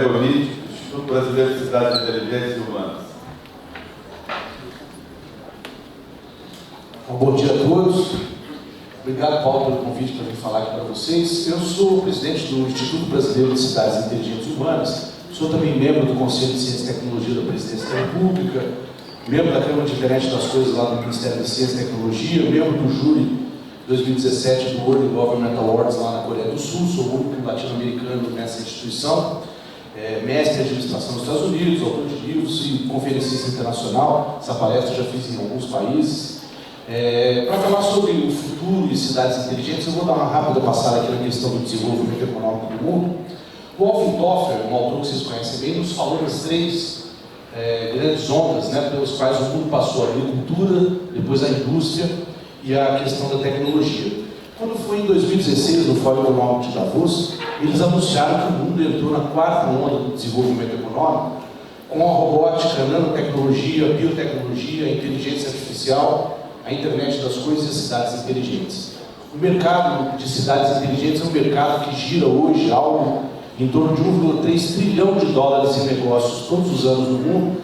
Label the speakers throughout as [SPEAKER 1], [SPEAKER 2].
[SPEAKER 1] Gregovic, Instituto Brasileiro de Cidades Inteligentes e Humanas.
[SPEAKER 2] Bom dia a todos. Obrigado, Paulo, pelo convite para vir falar aqui para vocês. Eu sou o presidente do Instituto Brasileiro de Cidades Inteligentes e Humanas. Sou também membro do Conselho de Ciência e Tecnologia da Presidência da República, membro da Câmara de Internet das Coisas lá do Ministério da Ciência e Tecnologia, membro do júri 2017 do World Government Awards lá na Coreia do Sul. Sou o único latino-americano nessa instituição. Mestre em administração nos Estados Unidos, autor de livros e conferencista internacional. Essa palestra já fiz em alguns países. Para falar sobre o futuro e cidades inteligentes, eu vou dar uma rápida passada aqui na questão do desenvolvimento econômico do mundo. O Alvin Toffler, um autor que vocês conhecem bem, nos falou das três grandes ondas, pelas quais o mundo passou: a agricultura, depois a indústria e a questão da tecnologia. Quando foi em 2016, no Fórum Econômico de Davos, eles anunciaram que o mundo entrou na quarta onda do desenvolvimento econômico, com a robótica, a nanotecnologia, a biotecnologia, a inteligência artificial, a internet das coisas e as cidades inteligentes. O mercado de cidades inteligentes é um mercado que gira hoje algo em torno de 1,3 trilhão de dólares em negócios todos os anos no mundo,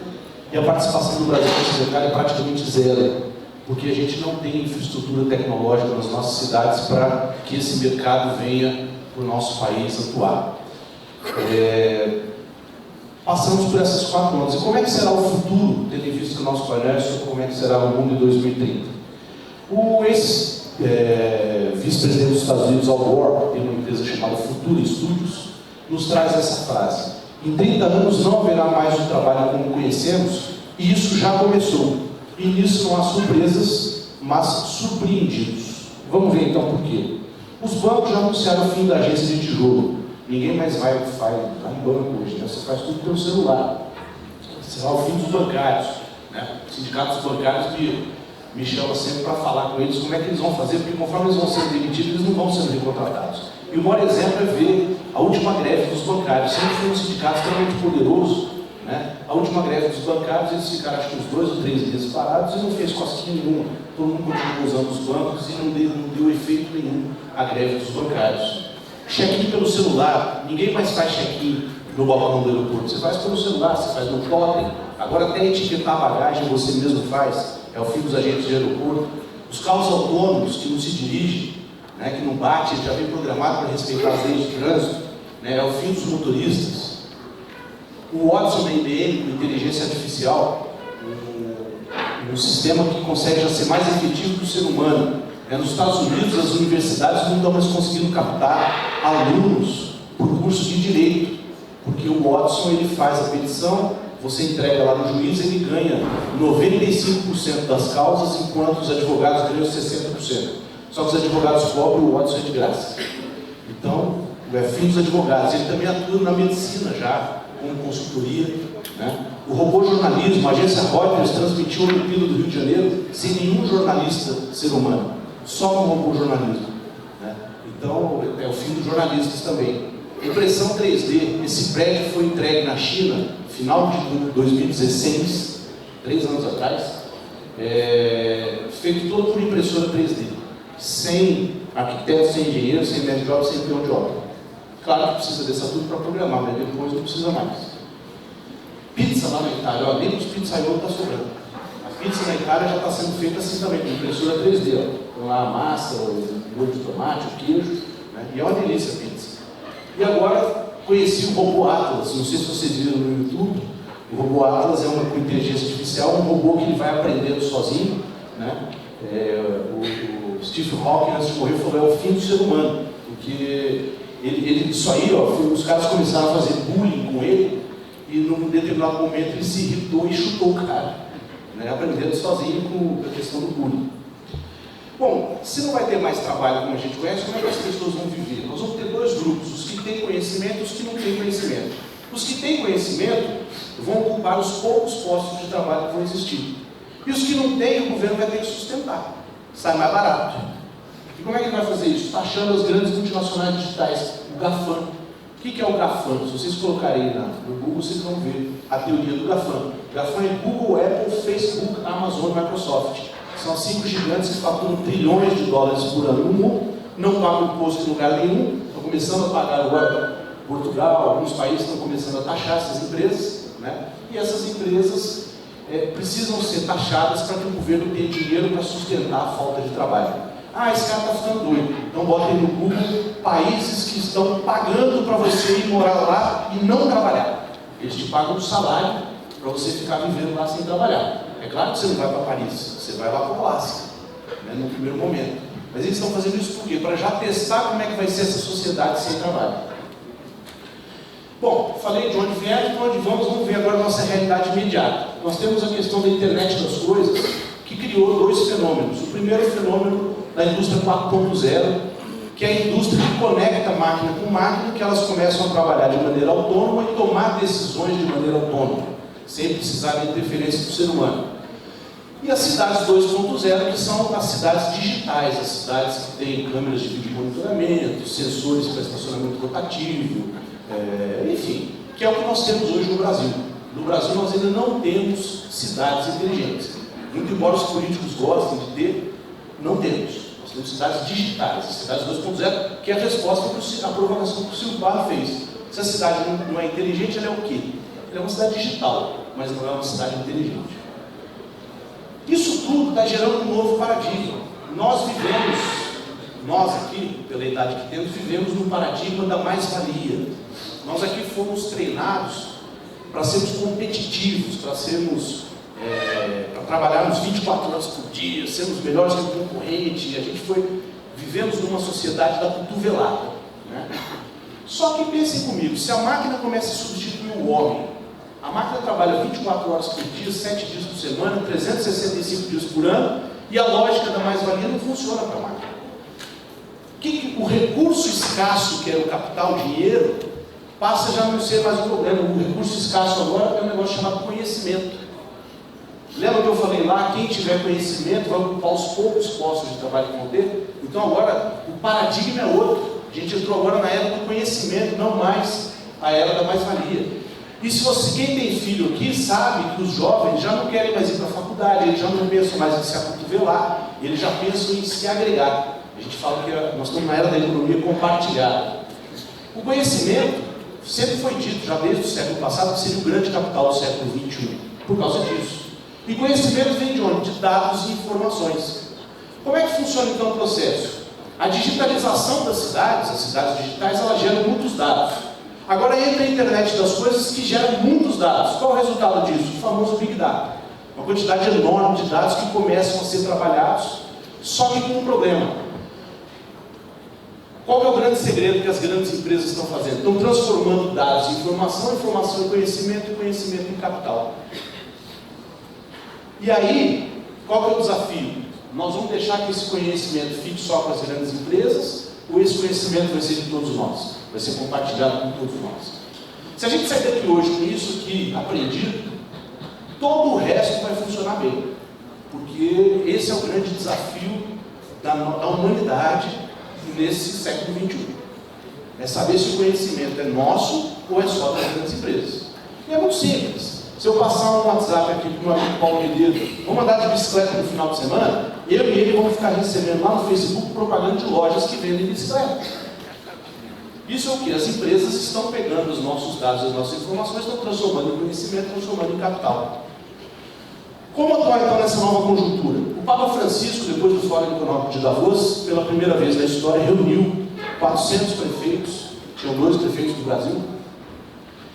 [SPEAKER 2] e a participação do Brasil nesse mercado é praticamente zero, porque a gente não tem infraestrutura tecnológica nas nossas cidades para que esse mercado venha para o nosso país atuar. Passamos por essas quatro ondas. E como é que será o futuro, tendo em vista o nosso painel sobre como é que será o mundo em 2030? O ex-vice-presidente dos Estados Unidos, Al Gore, tem uma empresa chamada Futura Studios, nos traz essa frase: em 30 anos não haverá mais o trabalho como conhecemos, e isso já começou. E nisso não há surpresas, mas surpreendidos. Vamos ver então por quê. Os bancos já anunciaram o fim da agência de tijolo. Ninguém mais vai em banco hoje, você faz tudo pelo celular. Será o fim dos bancários. Os sindicatos bancários me chamam sempre para falar com eles como é que eles vão fazer, porque conforme eles vão sendo demitidos, eles não vão sendo recontratados. E o maior exemplo é ver a última greve dos bancários. Sempre foi um sindicato extremamente poderoso. A última greve dos bancários, eles ficaram acho que uns 2 ou 3 meses parados e não fez cosquinha nenhuma. Todo mundo continuou usando os bancos e não deu efeito nenhum a greve dos bancários. Check-in pelo celular. Ninguém mais faz check-in no balcão do aeroporto. Você faz pelo celular, você faz no totem. Agora até etiquetar a bagagem você mesmo faz. É o fim dos agentes de aeroporto. Os carros autônomos que não se dirigem, que não batem, já vem programado para respeitar as leis de trânsito. É o fim dos motoristas. O Watson da IBM, com inteligência artificial, um sistema que consegue já ser mais efetivo que o ser humano. Nos Estados Unidos, as universidades não estão mais conseguindo captar alunos por curso de direito, porque o Watson ele faz a petição, você entrega lá no juiz, ele ganha 95% das causas, enquanto os advogados ganham 60%. Só que os advogados cobram, o Watson é de graça. Então, é fim dos advogados. Ele também atua na medicina já, como consultoria. O robô jornalismo, a agência Reuters transmitiu a Olimpíada do Rio de Janeiro sem nenhum jornalista ser humano, só com robô jornalismo. Então, é o fim dos jornalistas também. Impressão 3D, esse prédio foi entregue na China, final de 2016, 3 anos atrás, feito todo por impressora 3D, sem arquiteto, sem engenheiro, sem mestre de obra, sem peão de obra. Claro que precisa dessa tudo para programar, mas depois não precisa mais. Pizza lá na Itália, nem os pizzaiolo está sobrando. A pizza na Itália já está sendo feita assim também, com impressora 3D. Com lá a massa, o molho de tomate, o queijo, e é uma delícia a pizza. E agora conheci o robô Atlas, não sei se vocês viram no YouTube. O robô Atlas é com inteligência artificial, um robô que ele vai aprendendo sozinho. O Stephen Hawking, antes de morrer, falou: é o fim do ser humano, porque isso aí, os caras começaram a fazer bullying com ele, e num determinado momento ele se irritou e chutou o cara, aprendendo sozinho com a questão do bullying. Bom, se não vai ter mais trabalho como a gente conhece, como é que as pessoas vão viver? Nós vamos ter 2 grupos, os que têm conhecimento e os que não têm conhecimento. Os que têm conhecimento vão ocupar os poucos postos de trabalho que vão existir. E os que não têm, o governo vai ter que sustentar. Sai mais barato. E como é que ele vai fazer isso? Taxando as grandes multinacionais digitais, o GAFAM. O que é o GAFAM? Se vocês colocarem no Google, vocês vão ver a teoria do GAFAM. O GAFAM é Google, Apple, Facebook, Amazon e Microsoft. São 5 gigantes que faturam trilhões de dólares por ano no mundo, não pagam imposto em lugar nenhum, estão começando a pagar agora Portugal, alguns países estão começando a taxar essas empresas, né? E essas empresas precisam ser taxadas para que o governo tenha dinheiro para sustentar a falta de trabalho. Ah, esse cara está ficando doido. Então botem no Google países que estão pagando para você ir morar lá e não trabalhar. Eles te pagam um salário para você ficar vivendo lá sem trabalhar. É claro que você não vai para Paris, você vai lá para o Alasca, né, no primeiro momento. Mas eles estão fazendo isso por quê? Para já testar como é que vai ser essa sociedade sem trabalho. Bom, falei de onde viemos, para onde vamos ver agora a nossa realidade imediata. Nós temos a questão da internet das coisas, que criou dois fenômenos. O primeiro fenômeno da indústria 4.0, que é a indústria que conecta máquina com máquina, que elas começam a trabalhar de maneira autônoma e tomar decisões de maneira autônoma, sem precisar da interferência do ser humano. E as cidades 2.0, que são as cidades digitais, as cidades que têm câmeras de vídeo monitoramento, sensores para estacionamento rotativo, enfim, que é o que nós temos hoje no Brasil. No Brasil nós ainda não temos cidades inteligentes. Muito embora os políticos gostem de ter, não temos. Nós temos cidades digitais, as cidades 2.0, que é a resposta para a provocação que o Silvio Barra fez. Se a cidade não é inteligente, ela é o quê? Ela é uma cidade digital, mas não é uma cidade inteligente. Isso tudo está gerando um novo paradigma. Nós aqui, pela idade que temos, vivemos no paradigma da mais-valia. Nós aqui fomos treinados para sermos competitivos, para trabalharmos 24 horas por dia, sermos melhores que o concorrente. A gente vivemos numa sociedade da cotovelada, né? Só que pensem comigo, se a máquina começa a substituir o homem, a máquina trabalha 24 horas por dia, 7 dias por semana, 365 dias por ano, e a lógica da mais-valia não funciona para a máquina. O recurso escasso, que é o capital, o dinheiro, passa já a não ser mais um problema. O recurso escasso agora é um negócio chamado conhecimento. Lembra que eu falei lá, quem tiver conhecimento vai ocupar os poucos postos de trabalho que vão ter? Então agora o paradigma é outro. A gente entrou agora na era do conhecimento, não mais a era da mais-valia. E se quem tem filho aqui sabe que os jovens já não querem mais ir para a faculdade, eles já não pensam mais em se acotovelar, eles já pensam em se agregar. A gente fala que nós estamos na era da economia compartilhada. O conhecimento sempre foi dito, já desde o século passado, que seria o grande capital do século XXI, por causa disso. E conhecimento vem de onde? De dados e informações. Como é que funciona então o processo? A digitalização das cidades, as cidades digitais, elas geram muitos dados. Agora entra a internet das coisas que geram muitos dados. Qual é o resultado disso? O famoso Big Data. Uma quantidade enorme de dados que começam a ser trabalhados, só que com um problema. Qual é o grande segredo que as grandes empresas estão fazendo? Estão transformando dados em informação, informação em conhecimento e conhecimento em capital. E aí, qual é o desafio? Nós vamos deixar que esse conhecimento fique só com as grandes empresas, ou esse conhecimento vai ser de todos nós? Vai ser compartilhado com todos nós. Se a gente sair daqui hoje com isso aqui aprendido, todo o resto vai funcionar bem. Porque esse é o grande desafio da humanidade nesse século XXI. É saber se o conhecimento é nosso ou é só das grandes empresas. E é muito simples. Se eu passar um WhatsApp aqui para o meu amigo Paulo Medeiros, vamos andar de bicicleta no final de semana, eu e ele vamos ficar recebendo lá no Facebook propaganda de lojas que vendem bicicleta. Isso é o que? As empresas estão pegando os nossos dados, as nossas informações, estão transformando em conhecimento, transformando em capital. Como atuar então nessa nova conjuntura? O Papa Francisco, depois do Fórum Econômico de Davos, pela primeira vez na história, reuniu 400 prefeitos, tinham 2 prefeitos do Brasil,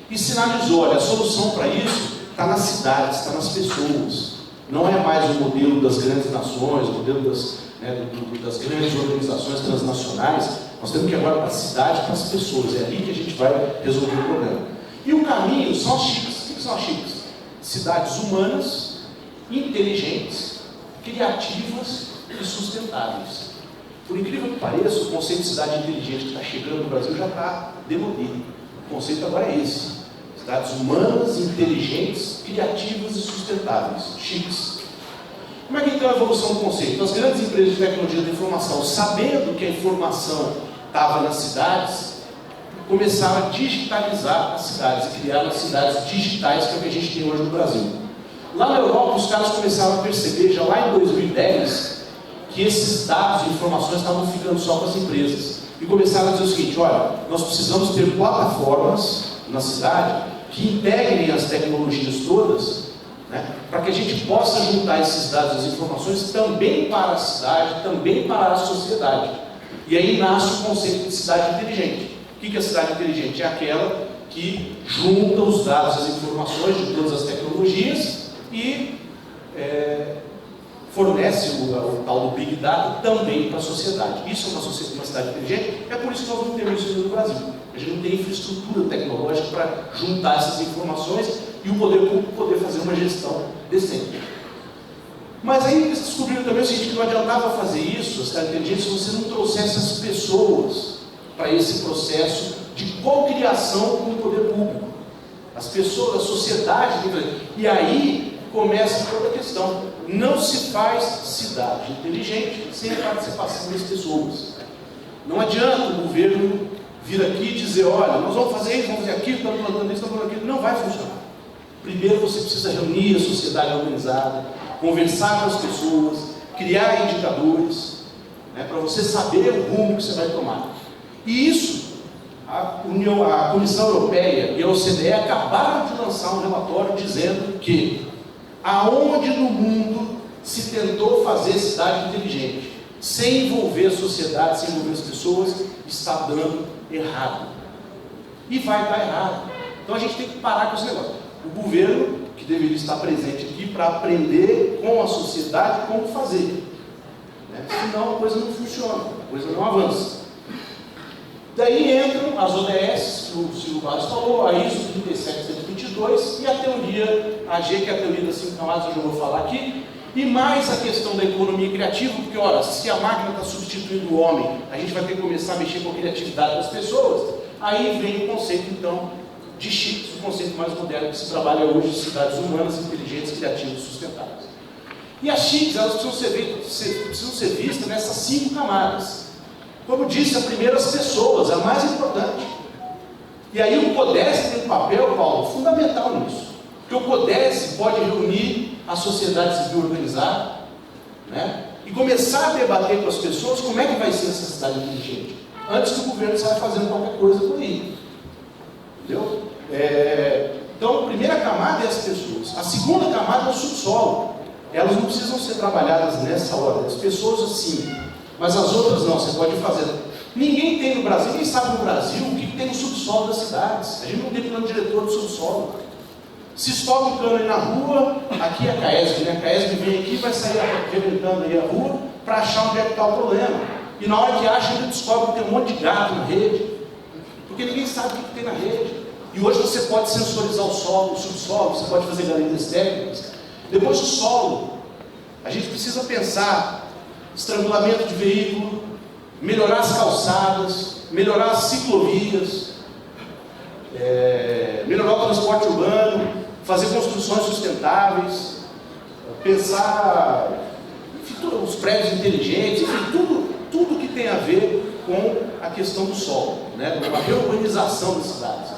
[SPEAKER 2] e sinalizou, olha, a solução para isso está nas cidades, está nas pessoas. Não é mais o modelo das grandes nações, o modelo das grandes organizações transnacionais. Nós temos que ir agora para a cidade, para as pessoas. É ali que a gente vai resolver o problema. E o caminho são as chiques. O que são as chiques? Cidades humanas, inteligentes, criativas e sustentáveis. Por incrível que pareça, o conceito de cidade inteligente que está chegando no Brasil já está demolido. O conceito agora é esse. Cidades humanas, inteligentes, criativas e sustentáveis. Chiques. Como é que então é a evolução do conceito? As grandes empresas de tecnologia da informação, sabendo que a informação estava nas cidades, começaram a digitalizar as cidades e criaram as cidades digitais, que é o que a gente tem hoje no Brasil. Lá na Europa, os caras começaram a perceber, já lá em 2010, que esses dados e informações estavam ficando só com as empresas. e começaram a dizer o seguinte: olha, nós precisamos ter plataformas na cidade que integrem as tecnologias todas, né, para que a gente possa juntar esses dados e as informações também para a cidade, também para a sociedade. E aí nasce o conceito de cidade inteligente. O que é a cidade inteligente? É aquela que junta os dados e as informações de todas as tecnologias e fornece o tal do Big Data também para a sociedade. Isso é uma cidade inteligente. É por isso que nós não temos isso no Brasil. A gente não tem infraestrutura tecnológica para juntar essas informações e o poder público poder fazer uma gestão decente. Mas aí eles descobriram também o seguinte, que não adiantava fazer isso, a cidade inteligente, se você não trouxesse as pessoas para esse processo de cocriação com o poder público. As pessoas, a sociedade. E aí começa toda a questão. Não se faz cidade inteligente sem a participação das pessoas. Não adianta o governo vir aqui e dizer: olha, nós vamos fazer isso, vamos fazer aquilo, estamos plantando isso, estamos plantando aquilo. Não vai funcionar. Primeiro você precisa reunir a sociedade organizada, conversar com as pessoas, criar indicadores, né, para você saber o rumo que você vai tomar. E isso, a Comissão Europeia e a OCDE acabaram de lançar um relatório dizendo que aonde no mundo se tentou fazer cidade inteligente, sem envolver a sociedade, sem envolver as pessoas, está dando errado. E vai dar errado. Então a gente tem que parar com esse negócio. O governo, que deveria estar presente aqui para aprender com a sociedade como fazer. Né? Senão a coisa não funciona, a coisa não avança. Daí entram as ODS, que o Silvio Barros falou, a ISO 37122 e a teoria AG, que é a teoria das 5 camadas, eu já vou falar aqui, e mais a questão da economia criativa, porque, ora, se a máquina está substituindo o homem, a gente vai ter que começar a mexer com a criatividade das pessoas. Aí vem o conceito, então, de chips, o conceito mais moderno que se trabalha hoje de cidades humanas, inteligentes, criativas e sustentáveis. E as chips, elas precisam ser vistas nessas 5 camadas. Como disse, a primeira, as pessoas, a mais importante. E aí o CODES tem um papel, Paulo, fundamental nisso. Porque o CODES pode reunir a sociedade civil organizada, né, e começar a debater com as pessoas como é que vai ser essa cidade inteligente, antes que o governo saia fazendo qualquer coisa por aí. Entendeu? Então, a primeira camada é as pessoas. A segunda camada é o subsolo. Elas não precisam ser trabalhadas nessa ordem. As pessoas, sim. Mas as outras não, você pode fazer. Ninguém tem no Brasil, ninguém sabe no Brasil o que tem no subsolo das cidades. A gente não tem plano diretor do subsolo. Se estoura um cano aí na rua, aqui é a CAESB, né? A CAESB vem aqui e vai sair arrebentando aí a rua para achar onde é que está o problema. E na hora que acha, ele descobre que tem um monte de gato na rede, porque ninguém sabe o que tem na rede. E hoje você pode sensorizar o solo, o subsolo, você pode fazer galerias técnicas. Depois o solo, a gente precisa pensar estrangulamento de veículo, melhorar as calçadas, melhorar as ciclovias, melhorar o transporte urbano, fazer construções sustentáveis, pensar, enfim, os prédios inteligentes, enfim, tudo que tem a ver com a questão do solo, né, com a reurbanização das cidades.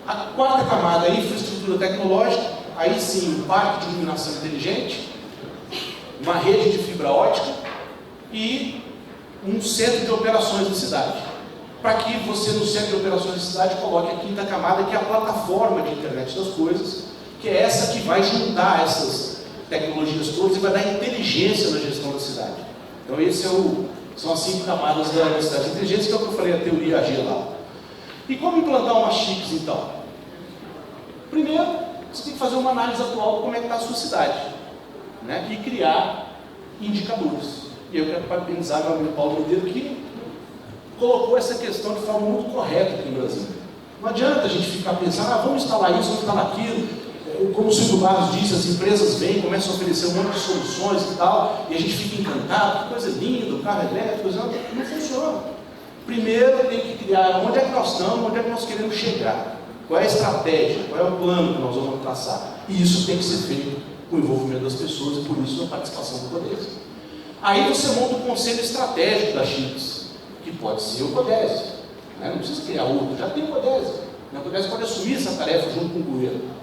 [SPEAKER 2] A quarta camada é a infraestrutura tecnológica, aí sim, um parque de iluminação inteligente, uma rede de fibra ótica e um centro de operações da cidade. Para que você, no centro de operações da cidade, coloque a quinta camada, que é a plataforma de internet das coisas, que é essa que vai juntar essas tecnologias todas e vai dar inteligência na gestão da cidade. Então, são as 5 camadas das cidades inteligentes, que é o que eu falei, a teoria AG lá. E como implantar uma chips, então? Primeiro, você tem que fazer uma análise atual de como é que está a sua cidade, né? E criar indicadores. E eu quero parabenizar meu amigo Paulo Medeiros, que colocou essa questão de forma muito correta aqui no Brasil. Não adianta a gente ficar pensando, vamos instalar isso, vamos instalar aquilo. Como o Silvio Barros disse, as empresas vêm, começam a oferecer um monte de soluções e tal, e a gente fica encantado, que coisa linda, o carro elétrico, não funciona. Primeiro tem que criar onde é que nós estamos, onde é que nós queremos chegar, qual é a estratégia, qual é o plano que nós vamos traçar. E isso tem que ser feito com o envolvimento das pessoas e por isso a participação do CODES. Aí você monta o conselho estratégico da CHIPS, que pode ser o CODES, né? Não precisa criar outro, já tem o CODES. O CODES pode assumir essa tarefa junto com o governo.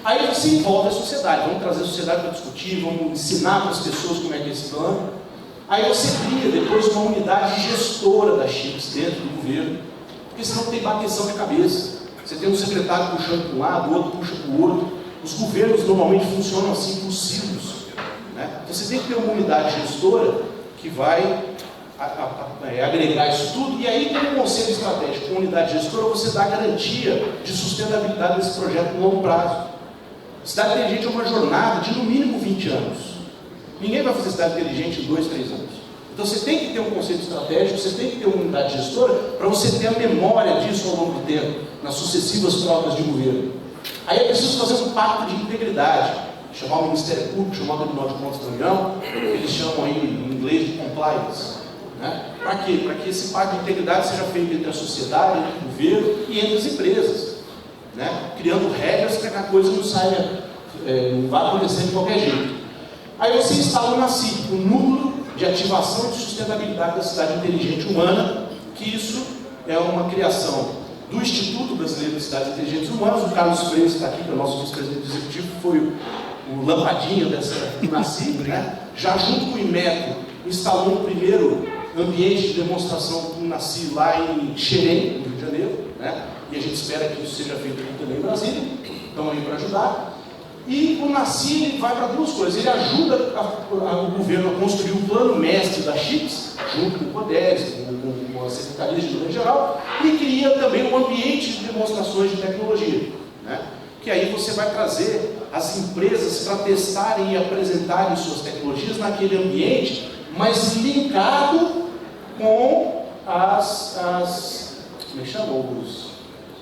[SPEAKER 2] Aí você envolve a sociedade, vamos trazer a sociedade para discutir, vamos ensinar para as pessoas como é que é esse plano, Aí você cria depois uma unidade gestora das chips dentro do governo, porque senão tem bateção de cabeça. Você tem um secretário puxando para um lado, o outro puxa para o outro. Os governos normalmente funcionam assim por silos, né? Então você tem que ter uma unidade gestora que vai agregar isso tudo, e aí tem um conselho estratégico, com unidade gestora, você dá garantia de sustentabilidade desse projeto no longo prazo. Cidade inteligente é uma jornada de no mínimo 20 anos. Ninguém vai fazer cidade inteligente em 2, 3 anos. Então você tem que ter um conceito estratégico, você tem que ter uma unidade gestora para você ter a memória disso ao longo do tempo, nas sucessivas trocas de governo. Aí é preciso fazer um pacto de integridade, chamar o Ministério Público, chamar o Tribunal de Contas da União, eles chamam aí em inglês de compliance. Né? Para quê? Para que esse pacto de integridade seja feito entre a sociedade, entre o governo e entre as empresas, né? Criando regras para que a coisa não saia, não vá acontecer de qualquer jeito. Aí você instala o NACI, o Núcleo de Ativação e de Sustentabilidade da Cidade Inteligente Humana, que isso é uma criação do Instituto Brasileiro de Cidades Inteligentes Humanas. O Carlos Freire está aqui, que é o nosso vice-presidente executivo, foi o lampadinho dessa NACI, né? Já junto com o IMECO, instalou o primeiro ambiente de demonstração do NACI lá em Xerém, no Rio de Janeiro, né? E a gente espera que isso seja feito aqui também em Brasília, estamos aí para ajudar. E o NACI vai para duas coisas: ele ajuda o governo a construir o plano mestre das chips, junto com o CODES, com a Secretaria de Governo Geral, e cria também um ambiente de demonstrações de tecnologia, né? Que aí você vai trazer as empresas para testarem e apresentarem suas tecnologias naquele ambiente, mas linkado com como é que chama?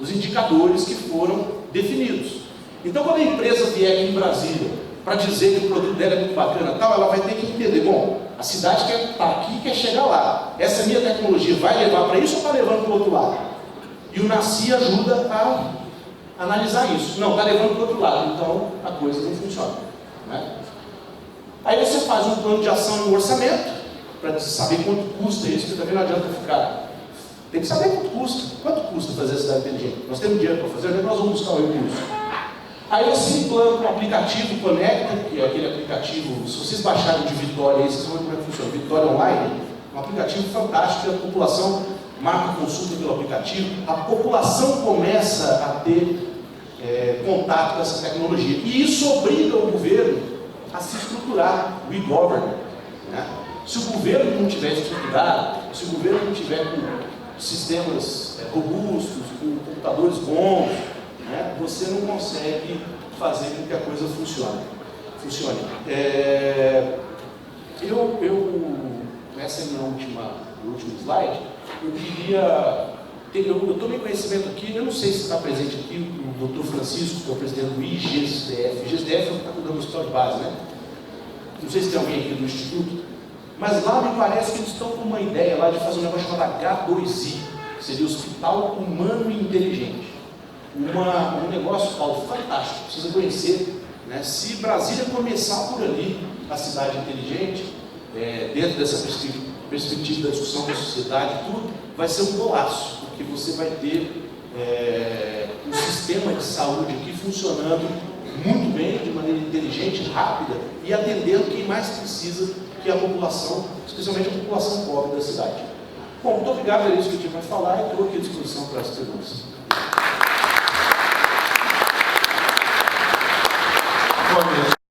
[SPEAKER 2] Os indicadores que foram definidos. Então, quando a empresa vier aqui em Brasília para dizer que o produto dela é muito bacana, tal, ela vai ter que entender: bom, a cidade quer estar aqui, quer chegar lá. Essa minha tecnologia vai levar para isso ou está levando para o outro lado? E o NACI ajuda a analisar isso. Não, está levando para o outro lado, então a coisa não funciona, né? Aí você faz um plano de ação e um orçamento para saber quanto custa isso, porque também não adianta ficar. Tem que saber quanto custa fazer a cidade inteligente. Nós temos dinheiro para fazer, nós vamos buscar o recurso. Aí você implanta um aplicativo Conecta, que é aquele aplicativo, se vocês baixarem de Vitória, aí vocês vão ver como é que funciona. Vitória Online, um aplicativo fantástico, que a população marca consulta pelo aplicativo, a população começa a ter contato com essa tecnologia. E isso obriga o governo a se estruturar, o e-government, né? Se o governo não tiver estruturado, se o governo não tiver com sistemas robustos, com computadores bons, né, você não consegue fazer com que a coisa funcione. Essa é a meu último slide. Eu queria... Eu tomei conhecimento aqui, eu não sei se está presente aqui o Dr. Francisco, que é o presidente do IGSDF. O IGSDF é o que está cuidando do hospital de base, né? Não sei se tem alguém aqui do Instituto, mas lá me parece que eles estão com uma ideia lá de fazer um negócio chamado H2I, que seria Hospital Humano e Inteligente. Um negócio, Paulo, fantástico, precisa conhecer, né? Se Brasília começar por ali, a cidade inteligente, dentro dessa perspectiva da discussão da sociedade, tudo, vai ser um golaço, porque você vai ter um sistema de saúde aqui funcionando muito bem, de maneira inteligente, rápida, e atendendo quem mais precisa, que é a população, especialmente a população pobre da cidade. Bom, muito obrigado, é isso que eu tinha para falar, e estou aqui à disposição para as perguntas.
[SPEAKER 1] Bom dia.